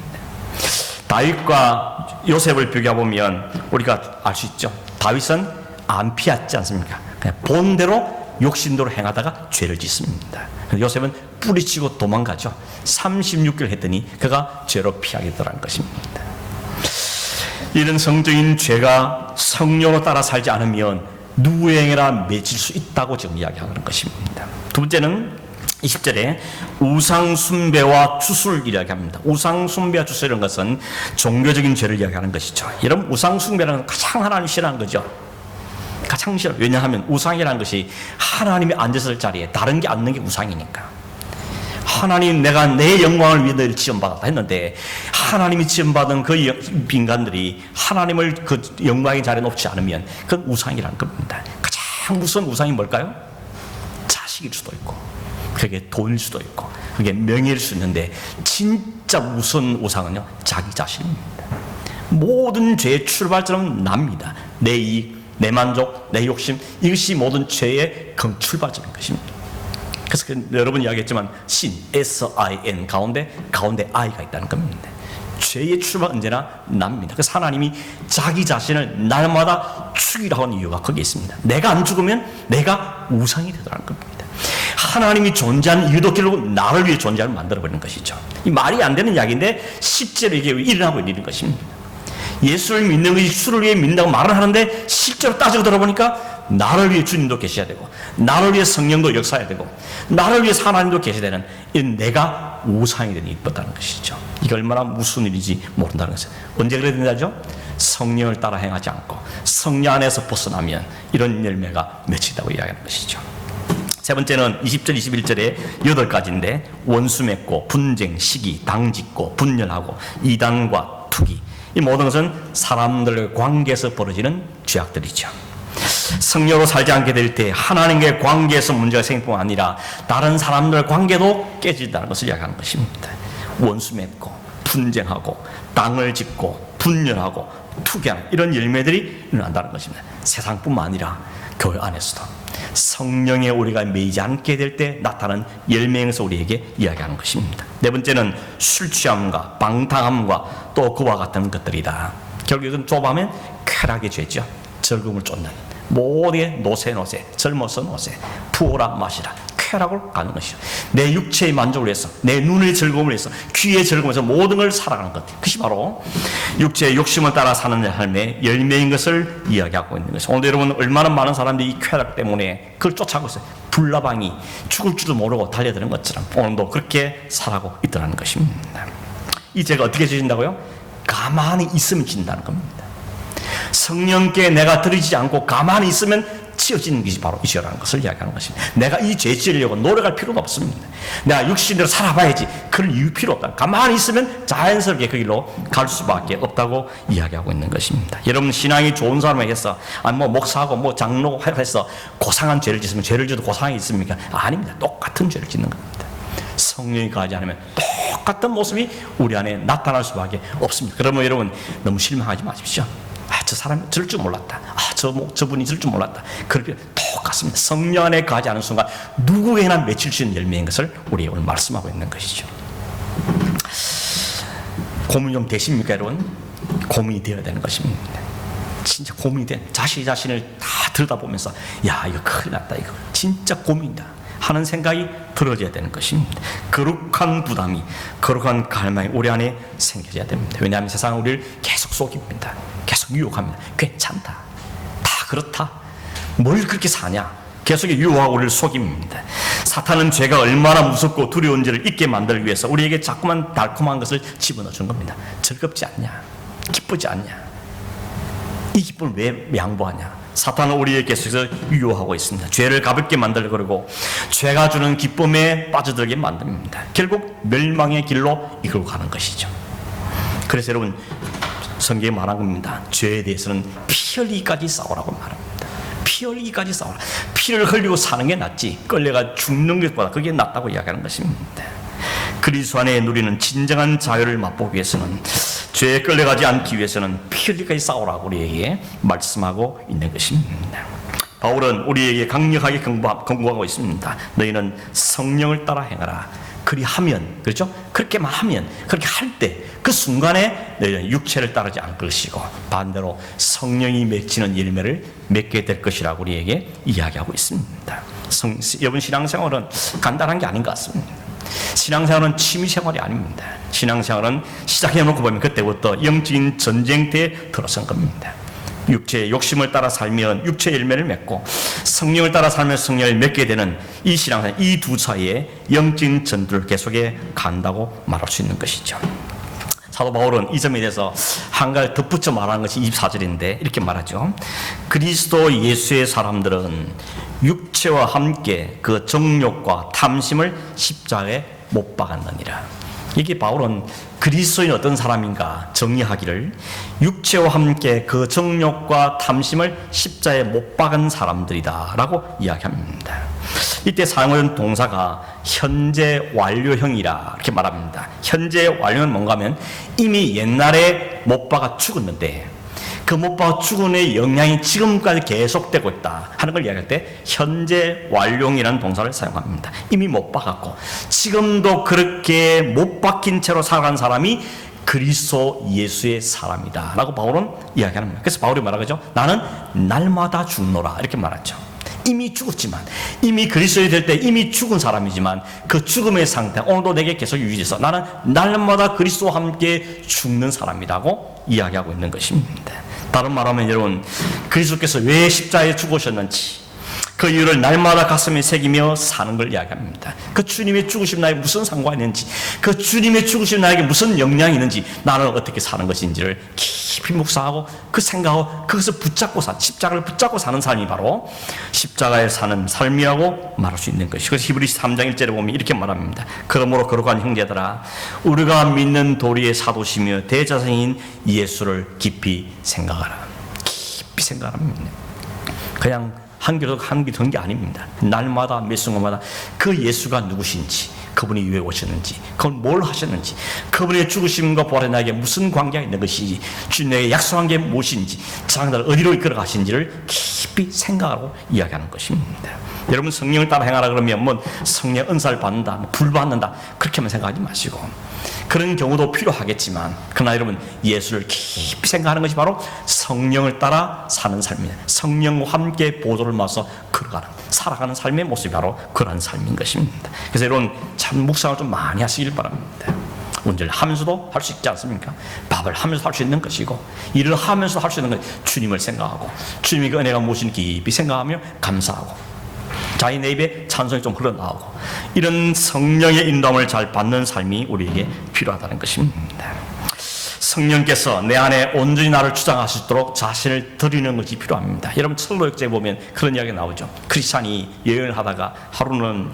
다윗과 요셉을 비교해보면 우리가 알 수 있죠. 다윗은 안 피했지 않습니까? 그냥 본대로 욕심대로 행하다가 죄를 짓습니다. 요셉은 뿌리치고 도망가죠. 36개를 했더니 그가 죄로 피하게 되더라는 것입니다. 이런 성적인 죄가 성령으로 따라 살지 않으면 누구에게나 맺힐 수 있다고 지금 이야기하는 것입니다. 두 번째는 20절에 우상숭배와 주술 이야기합니다. 우상숭배와 주술 이런 것은 종교적인 죄를 이야기하는 것이죠. 여러분, 우상숭배라는 가장 하나님 싫어하는 거죠. 가장 싫어. 왜냐하면 우상이라는 것이 하나님이 앉았을 자리에 다른 게 앉는 게 우상이니까. 하나님, 내가 내 영광을 위해 너를 지원받았다 했는데 하나님이 지원받은 그 인간들이 하나님을 그 영광의 자리에 놓지 않으면 그건 우상이라는 겁니다. 가장 무서운 우상이 뭘까요? 자식일 수도 있고, 그게 돈일 수도 있고, 그게 명예일 수 있는데 진짜 무서운 우상은요, 자기 자신입니다. 모든 죄의 출발점은 납니다. 내 이익, 내 만족, 내 욕심, 이것이 모든 죄의 출발점인 것입니다. 그래서 여러분 이야기했지만 신, S-I-N 가운데 I가 있다는 겁니다. 죄의 출발 언제나 납니다. 그래서 하나님이 자기 자신을 날마다 죽이라고 하는 이유가 거기에 있습니다. 내가 안 죽으면 내가 우상이 되더라는 겁니다. 하나님이 존재하는 이유도 결국 나를 위해 존재하는 만들어버리는 것이죠. 이 말이 안 되는 이야기인데 실제로 이게 일어나고 있는 것입니다. 예수를 믿는 것이 주를 위해 믿는다고 말을 하는데 실제로 따지고 들어보니까 나를 위해 주님도 계셔야 되고, 나를 위해 성령도 역사해야 되고, 나를 위해 하나님도 계셔야 되는 이 내가 우상이 되는 일이 있다는 것이죠. 이게 얼마나 무슨 일인지 모른다는 것이죠. 언제 그래야 된다죠? 성령을 따라 행하지 않고 성령 안에서 벗어나면 이런 열매가 맺힌다고 이야기하는 것이죠. 세 번째는 20절, 21절에 8가지인데 원수 맺고 분쟁, 시기, 당짓고 분열하고 이단과 투기, 이 모든 것은 사람들의 관계에서 벌어지는 죄악들이죠. 성령으로 살지 않게 될 때 하나님과의 관계에서 문제가 생길 뿐 아니라 다른 사람들의 관계도 깨진다는 것을 이야기하는 것입니다. 원수 맺고 분쟁하고 땅을 짓고 분열하고 투기하는 이런 열매들이 일어난다는 것입니다. 세상뿐만 아니라 교회 안에서도 성령에 우리가 매이지 않게 될 때 나타나는 열매에서 우리에게 이야기하는 것입니다. 네 번째는 술 취함과 방탕함과 또 그와 같은 것들이다. 결국은 좁아하면 쾌락의 죄죠. 즐거움을 쫓는, 모두의 노세, 젊어서 노세, 부어라 마시라, 쾌락을 가는 것이죠. 내 육체의 만족을 위해서, 내 눈의 즐거움을 위해서, 귀의 즐거움을 위해서 모든 걸 살아가는 것. 그것이 바로 육체의 욕심을 따라 사는 삶의 열매인 것을 이야기하고 있는 것이죠. 오늘 여러분 얼마나 많은 사람들이 이 쾌락 때문에 그걸 쫓아가고 있어요. 불나방이 죽을 줄도 모르고 달려드는 것처럼 오늘도 그렇게 살아가고 있다는 것입니다. 이 죄가 어떻게 지진다고요? 가만히 있으면 진다는 겁니다. 성령께 내가 들이지 않고 가만히 있으면 치어지는 것이 바로 이 죄라는 것을 이야기하는 것입니다. 내가 이 죄 지으려고 노력할 필요가 없습니다. 내가 육신대로 살아봐야지 그럴 이유 필요 없다. 가만히 있으면 자연스럽게 그 길로 갈 수밖에 없다고 이야기하고 있는 것입니다. 여러분 신앙이 좋은 사람에게서 목사하고 장로고 해서 고상한 죄를 짓으면 죄를 지어도 고상이 있습니까? 아닙니다. 똑같은 죄를 짓는 겁니다. 성령이 가지 않으면 똑같은 모습이 우리 안에 나타날 수밖에 없습니다. 그러면 여러분 너무 실망하지 마십시오. 저 사람이 저럴 줄 몰랐다. 저분이 저럴 줄 몰랐다. 그렇게 똑같습니다. 성령 안에 가지 않은 순간 누구에게나 맺힐 수 있는 열매인 것을 우리 오늘 말씀하고 있는 것이죠. 고민 좀 되십니까, 여러분? 고민이 되어야 되는 것입니다. 진짜 고민이 된 자신을 다 들여다보면서 야 이거 큰일 났다, 이거 진짜 고민이다 하는 생각이 들어져야 되는 것입니다. 거룩한 부담이, 거룩한 갈망이 우리 안에 생겨져야 됩니다. 왜냐하면 세상은 우리를 계속 속입니다. 계속 유혹합니다. 괜찮다, 다 그렇다, 뭘 그렇게 사냐, 계속 유혹하고 우리를 속입니다. 사탄은 죄가 얼마나 무섭고 두려운지를 잊게 만들기 위해서 우리에게 자꾸만 달콤한 것을 집어넣어 준 겁니다. 즐겁지 않냐, 기쁘지 않냐, 이 기쁨을 왜 양보하냐. 사탄은 우리에게 계속해서 유혹하고 있습니다. 죄를 가볍게 만들고 그러고 죄가 주는 기쁨에 빠져들게 만듭니다. 결국 멸망의 길로 이끌고 가는 것이죠. 그래서 여러분 성경에 말한 겁니다. 죄에 대해서는 피 흘리기까지 싸우라고 말합니다. 피 흘리기까지 싸우라. 피를 흘리고 사는 게 낫지 끌려가 죽는 것보다 그게 낫다고 이야기하는 것입니다. 그리스도 안에 누리는 진정한 자유를 맛보기 위해서는, 죄에 끌려가지 않기 위해서는 피 흘리기까지 싸우라고 우리에게 말씀하고 있는 것입니다. 바울은 우리에게 강력하게 경고하고 있습니다. 너희는 성령을 따라 행하라. 그리하면, 그렇죠? 그렇게만 하면, 그렇게 할 때 그 순간에 너희는 육체를 따르지 않을 것이고 반대로 성령이 맺히는 열매를 맺게 될 것이라고 우리에게 이야기하고 있습니다. 여러분 신앙생활은 간단한 게 아닌 것 같습니다. 신앙생활은 취미생활이 아닙니다. 신앙생활은 시작해놓고 보면 그때부터 영적인 전쟁터에 들어선 겁니다. 육체의 욕심을 따라 살면 육체의 열매를 맺고 성령을 따라 살면 성령을 맺게 되는 이 신앙생활, 이 두 사이에 영적인 전투를 계속해 간다고 말할 수 있는 것이죠. 사도 바울은 이 점에 대해서 한 가지 덧붙여 말하는 것이 24절인데 이렇게 말하죠. 그리스도 예수의 사람들은 육체와 함께 그 정욕과 탐심을 십자가에 못 박았느니라. 이게 바울은 그리스도인 어떤 사람인가 정의하기를 육체와 함께 그 정욕과 탐심을 십자가에 못 박은 사람들이다 라고 이야기합니다. 이때 사용한 동사가 현재 완료형이라 이렇게 말합니다. 현재 완료는 뭔가 하면 이미 옛날에 못 박아 죽었는데 그 못 박아 죽은의 영향이 지금까지 계속되고 있다 하는 걸 이야기할 때 현재 완료형이라는 동사를 사용합니다. 이미 못 박았고 지금도 그렇게 못 박힌 채로 살아간 사람이 그리스도 예수의 사람이다 라고 바울은 이야기합니다. 그래서 바울이 말하죠. 나는 날마다 죽노라 이렇게 말하죠. 이미 죽었지만, 이미 그리스도인이 될 때 이미 죽은 사람이지만 그 죽음의 상태 오늘도 내게 계속 유지해서 나는 날마다 그리스도와 함께 죽는 사람이라고 이야기하고 있는 것입니다. 다른 말하면 여러분 그리스도께서 왜 십자가에 죽으셨는지 그 이유를 날마다 가슴에 새기며 사는 걸 이야기합니다. 그 주님의 죽으심 나에게 무슨 상관이 있는지, 그 주님의 죽으심 나에게 무슨 영향이 있는지, 나는 어떻게 사는 것인지를 깊이 묵상하고 그 생각하고 그것을 붙잡고 십자가를 붙잡고 사는 삶이 바로 십자가에 사는 삶이라고 말할 수 있는 것이고, 그래서 히브리서 3장 1절에 보면 이렇게 말합니다. 그러므로 거룩한 형제들아, 우리가 믿는 도리의 사도시며 대제사장인 예수를 깊이 생각하라. 깊이 생각합니다. 그냥 한 귀 든 게 아닙니다. 날마다 매 순간마다 그 예수가 누구신지, 그분이 왜 오셨는지, 그분 뭘 하셨는지, 그분의 죽으심과 부활에 나에게 무슨 관계가 있는 것인지, 주님에게 약속한 게 무엇인지, 장들 어디로 이끌어 가신지를 깊이 생각하고 이야기하는 것입니다. 여러분 성령을 따라 행하라 그러면 뭐 성령 은사를 받는다, 뭐 불 받는다 그렇게만 생각하지 마시고, 그런 경우도 필요하겠지만 그러나 여러분 예수를 깊이 생각하는 것이 바로 성령을 따라 사는 삶입니다. 성령과 함께 보도를 맞서 걸어가는, 살아가는 삶의 모습이 바로 그러한 삶인 것입니다. 그래서 여러분 참 묵상을 좀 많이 하시길 바랍니다. 운전을 하면서도 할 수 있지 않습니까? 밥을 하면서 할 수 있는 것이고, 일을 하면서 할 수 있는 것, 주님을 생각하고 주님의 그 은혜가 무엇인지 깊이 생각하며 감사하고, 자기 내 입에 찬송이 좀 흘러나오고, 이런 성령의 인도함을 잘 받는 삶이 우리에게 필요하다는 것입니다. 성령께서 내 안에 온전히 나를 주장하실 수 있도록 자신을 드리는 것이 필요합니다. 여러분 철로역제에 보면 그런 이야기가 나오죠. 크리스찬이 여행을 하다가 하루는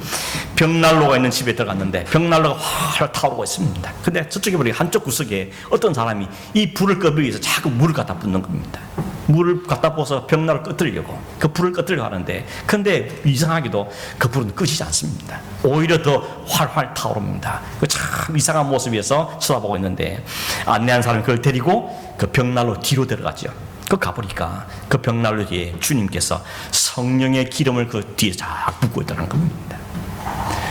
벽난로가 있는 집에 들어갔는데 벽난로가 활 타오르고 있습니다. 근데 저쪽에 보니 한쪽 구석에 어떤 사람이 이 불을 끄기 위해서 자꾸 물을 갖다 붓는 겁니다. 물을 갖다 부어서 벽난로를 끄뜨리려고, 그 불을 끄뜨리려고 하는데, 근데 이상하게도 그 불은 끄지지 않습니다. 오히려 더 활활 타오릅니다. 참 이상한 모습에서 쳐다보고 있는데 안내한 사람이 그걸 데리고 그 벽난로 뒤로 데려가죠. 그 가보니까 그 벽난로 뒤에 주님께서 성령의 기름을 그 뒤에 쫙 붓고 있다는 겁니다.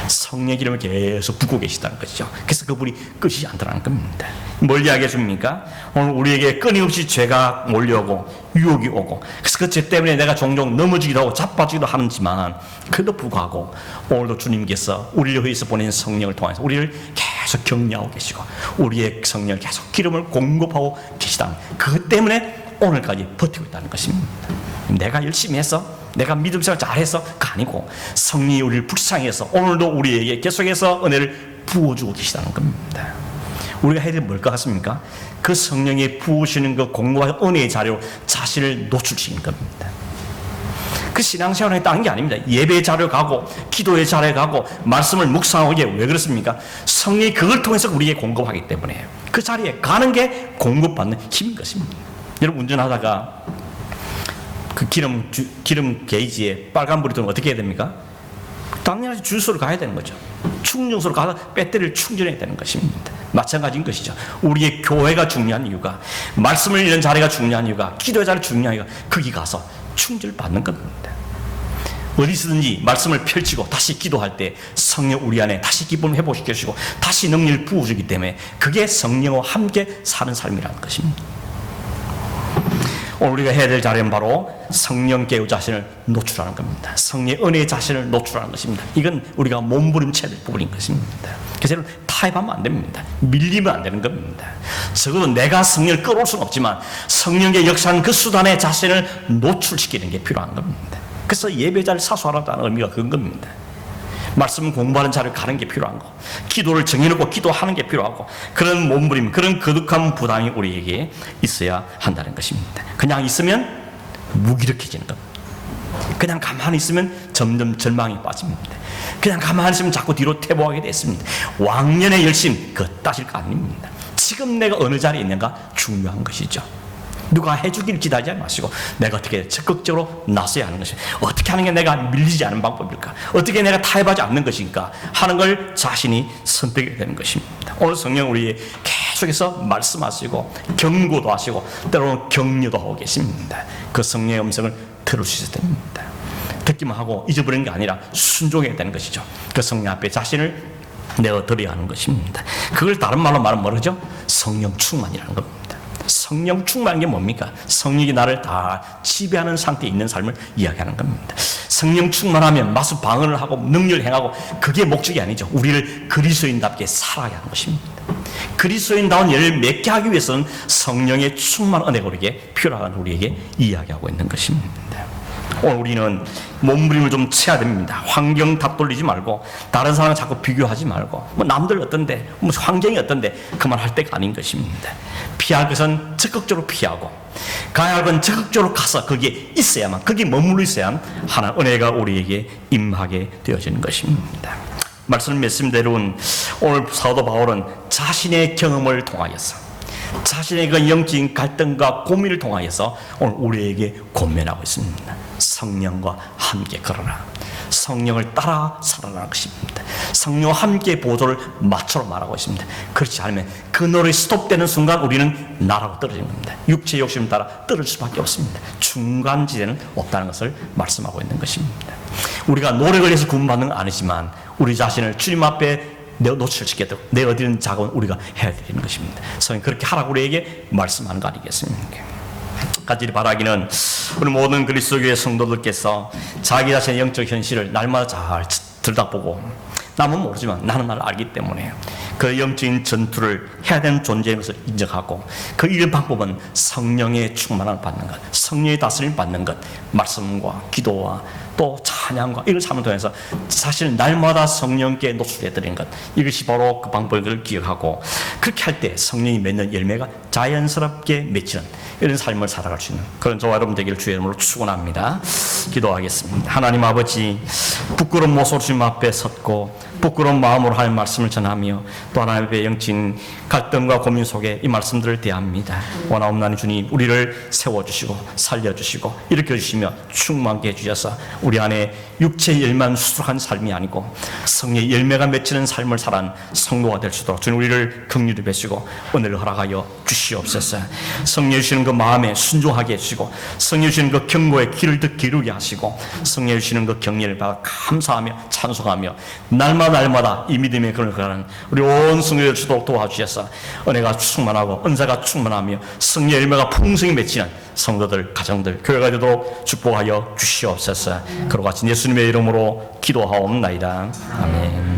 성령의 기름을 계속 붓고 계시다는 것이죠. 그래서 그불이 끄지 않더라는 겁니다. 뭘 이야기해 줍니까? 오늘 우리에게 끊임없이 죄가 몰려오고 유혹이 오고, 그래서 그 죄 때문에 내가 종종 넘어지기도 하고 자빠지기도 하지만 그래도 불구하고 오늘도 주님께서 우리를 위해서 보낸 성령을 통해서 우리를 계속 격려하고 계시고 우리의 성령을 계속 기름을 공급하고 계시다는, 그것 때문에 오늘까지 버티고 있다는 것입니다. 내가 열심히 해서, 내가 믿음 생활 잘해서가 아니고 성령이 우리를 불쌍해서 오늘도 우리에게 계속해서 은혜를 부어주고 계시다는 겁니다. 우리가 해야 될 뭘까 같습니까? 그 성령이 부으시는 그 공고한 은혜의 자료 자신을 노출시키는 겁니다. 그 신앙생활을 했다는 게 아닙니다. 예배 자료 가고 기도의 자리에 가고 말씀을 묵상하고, 이게 왜 그렇습니까? 성령이 그걸 통해서 우리에게 공급하기 때문에 그 자리에 가는 게 공급받는 힘인 것입니다. 여러분 운전하다가 그 기름 게이지에 빨간불이 들어오면 어떻게 해야 됩니까? 당연히 주유소로 가야 되는 거죠. 충전소로 가서 배터리를 충전해야 되는 것입니다. 마찬가지인 것이죠. 우리의 교회가 중요한 이유가, 말씀을 읽는 자리가 중요한 이유가, 기도의 자리가 중요한 이유가 거기 가서 충전을 받는 겁니다. 어디서든지 말씀을 펼치고 다시 기도할 때 성령 우리 안에 다시 기쁨을 회복시켜주시고 다시 능력을 부어주기 때문에 그게 성령과 함께 사는 삶이라는 것입니다. 오늘 우리가 해야 될 자리는 바로 성령께 자신을 노출하는 겁니다. 성령의 은혜의 자신을 노출하는 것입니다. 이건 우리가 몸부림쳐야 될 부분인 것입니다. 그래서 타협하면 안 됩니다. 밀리면 안 되는 겁니다. 적어도 내가 성령을 끌어올 수는 없지만 성령의 역사는 그 수단에 자신을 노출시키는 게 필요한 겁니다. 그래서 예배자를 사수하라는 의미가 그런 겁니다. 말씀 공부하는 자리를 가는 게 필요한 거, 기도를 정해놓고 기도하는 게 필요하고, 그런 몸부림, 그런 거룩한 부담이 우리에게 있어야 한다는 것입니다. 그냥 있으면 무기력해지는 겁니다. 그냥 가만히 있으면 점점 절망에 빠집니다. 그냥 가만히 있으면 자꾸 뒤로 퇴보하게 됐습니다. 왕년의 열심 그거 따질 거 아닙니다. 지금 내가 어느 자리에 있는가 중요한 것이죠. 누가 해주길 기다리지 마시고 내가 어떻게 적극적으로 나서야 하는 것입니다. 어떻게 하는 게 내가 밀리지 않은 방법일까? 어떻게 내가 타협하지 않는 것인가 하는 걸 자신이 선택해야 되는 것입니다. 오늘 성령 우리 계속해서 말씀하시고 경고도 하시고 때로는 격려도 하고 계십니다. 그 성령의 음성을 들으셔야 됩니다. 듣기만 하고 잊어버리는 게 아니라 순종해야 되는 것이죠. 그 성령 앞에 자신을 내어드려야 하는 것입니다. 그걸 다른 말로 말하면 뭐죠? 성령 충만이라는 겁니다. 성령 충만한 게 뭡니까? 성령이 나를 다 지배하는 상태에 있는 삶을 이야기하는 겁니다. 성령 충만하면 마수 방언을 하고 능력을 행하고 그게 목적이 아니죠. 우리를 그리스도인답게 살아야 하는 것입니다. 그리스도인다운 예를 맺게 하기 위해서는 성령의 충만한 은혜가 우리에게 필요한 우리에게 이야기하고 있는 것입니다. 오늘 우리는 몸부림을 좀 쳐야 됩니다. 환경 탑돌리지 말고 다른 사람을 자꾸 비교하지 말고 뭐 남들 어떤데 뭐 환경이 어떤데 그만할 때가 아닌 것입니다. 피할 것은 적극적으로 피하고 가야 할 건 적극적으로 가서 거기에 있어야만, 거기에 머물러 있어야 하나님 은혜가 우리에게 임하게 되어지는 것입니다. 말씀을 맺습니다. 여러분, 오늘 사도 바울은 자신의 경험을 통하여서 자신의 그 영적인 갈등과 고민을 통하여서 오늘 우리에게 권면하고 있습니다. 성령과 함께 걸어라. 성령을 따라 살아라는 것입니다. 성령과 함께 보조를 맞춰로 말하고 있습니다. 그렇지 않으면 그 노력이 스톱되는 순간 우리는 나라고 떨어지는 겁니다. 육체의 욕심을 따라 떨어질 수밖에 없습니다. 중간지대는 없다는 것을 말씀하고 있는 것입니다. 우리가 노력을 해서 구원받는 건 아니지만 우리 자신을 주님 앞에 노출시켰다고 내 어디는 작은 우리가 해야 되는 것입니다. 성령 그렇게 하라고 우리에게 말씀하는 거 아니겠습니까? 간절히 바라기는 우리 모든 그리스도교회 성도들께서 자기 자신의 영적 현실을 날마다 잘 들여다보고 남은 모르지만 나는 나를 알기 때문에 그 영적인 전투를 해야 되는 존재인 것을 인정하고 그 일 방법은 성령의 충만함을 받는 것, 성령의 다스림을 받는 것, 말씀과 기도와 또 찬양과 이걸 삶을 통해서 사실 날마다 성령께 노출해드리는 것, 이것이 바로 그 방법을 기억하고 그렇게 할 때 성령이 맺는 열매가 자연스럽게 맺히는 이런 삶을 살아갈 수 있는 그런 저와 여러분 되기를 주의 이름으로 축원합니다. 기도하겠습니다. 하나님 아버지, 부끄러운 모습으로 주님 앞에 섰고 부끄러운 마음으로 할 말씀을 전하며 또 하나님 앞에 영적인 갈등과 고민 속에 이 말씀들을 대합니다. 원하옵나니 주님, 우리를 세워주시고 살려주시고 일으켜주시며 충만케 해주셔서 우리 안에 육체의 열만 수록한 삶이 아니고 성령의 열매가 맺히는 삶을 살아가는 성도가 될 수 있도록 주님 우리를 긍휼히 베시고 은혜를 허락하여 주시옵소서. 성령 주시는 그 마음에 순종하게 해주시고 성령 주시는 그 경고의 귀를 듣 기르게 하시고 성령 주시는 그 격려를 받아 감사하며 찬송하며 날마다 이 믿음의 그늘 가는 우리 온 성도들 주도록 도와주셔서 은혜가 충만하고 은사가 충만하며 성령의 열매가 풍성히 맺히는 성도들, 가정들, 교회가 되도록 축복하여 주시옵소서. 그와 같이 예수님의 이름으로 기도하옵나이다. 아멘.